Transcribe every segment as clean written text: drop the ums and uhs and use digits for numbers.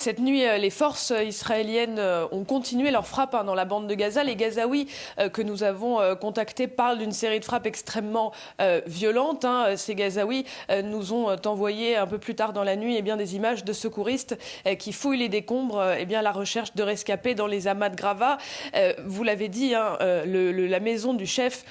Cette nuit, les forces israéliennes ont continué leur frappe dans la bande de Gaza. Les Gazaouis que nous avons contactés parlent d'une série de frappes extrêmement violentes. Ces Gazaouis nous ont envoyé un peu plus tard dans la nuit des images de secouristes qui fouillent les décombres à la recherche de rescapés dans les amas de gravats. Vous l'avez dit, la maison du chef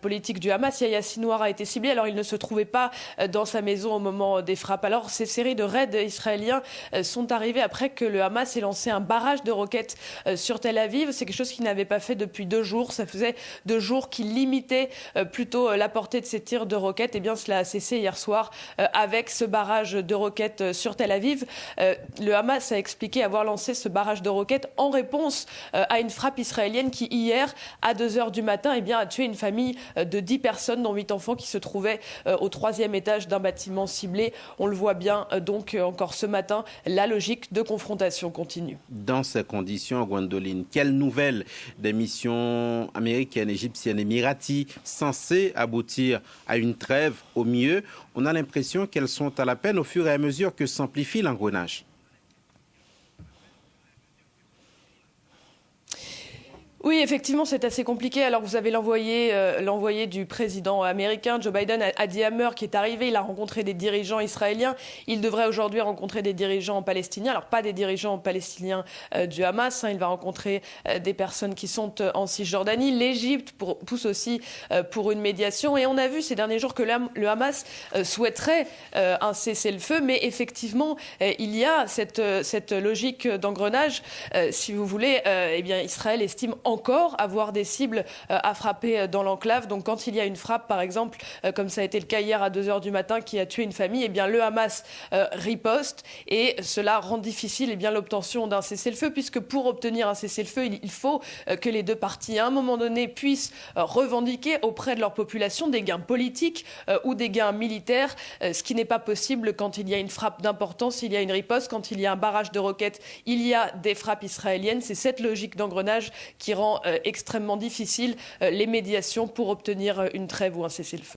politique du Hamas, Yahya Sinwar, a été ciblée. Alors il ne se trouvait pas dans sa maison au moment des frappes. Alors ces séries de raids israéliens sont arrivées après que le Hamas ait lancé un barrage de roquettes sur Tel Aviv. C'est quelque chose qu'il n'avait pas fait depuis 2 jours. Ça faisait 2 jours qu'il limitait plutôt la portée de ces tirs de roquettes. Cela a cessé hier soir avec ce barrage de roquettes sur Tel Aviv. Le Hamas a expliqué avoir lancé ce barrage de roquettes en réponse à une frappe israélienne qui, hier, à 2h du matin, a tué une famille de 10 personnes, dont 8 enfants, qui se trouvaient au 3e étage d'un bâtiment ciblé. On le voit bien, donc, encore ce matin, la logique de confrontation continue. Dans ces conditions, Gwendoline, quelles nouvelles des missions américaines, égyptiennes, émiraties censées aboutir à une trêve au mieux? On a l'impression qu'elles sont à la peine au fur et à mesure que s'amplifie l'engrenage. Oui, effectivement, c'est assez compliqué. Alors, vous avez l'envoyé du président américain, Joe Biden, Hadi Hammer, qui est arrivé. Il a rencontré des dirigeants israéliens. Il devrait aujourd'hui rencontrer des dirigeants palestiniens. Alors, pas des dirigeants palestiniens du Hamas. Il va rencontrer des personnes qui sont en Cisjordanie. L'Égypte pousse aussi pour une médiation. Et on a vu ces derniers jours que le Hamas souhaiterait un cessez-le-feu. Mais effectivement, il y a cette logique d'engrenage. Si vous voulez, Israël estime encore avoir des cibles à frapper dans l'enclave. Donc quand il y a une frappe, par exemple, comme ça a été le cas hier à 2h du matin, qui a tué une famille, le Hamas riposte et cela rend difficile l'obtention d'un cessez-le-feu, puisque pour obtenir un cessez-le-feu, il faut que les deux parties, à un moment donné, puissent revendiquer auprès de leur population des gains politiques ou des gains militaires, ce qui n'est pas possible quand il y a une frappe d'importance, il y a une riposte, quand il y a un barrage de roquettes, il y a des frappes israéliennes. C'est cette logique d'engrenage qui rend extrêmement difficile les médiations pour obtenir une trêve ou un cessez-le-feu.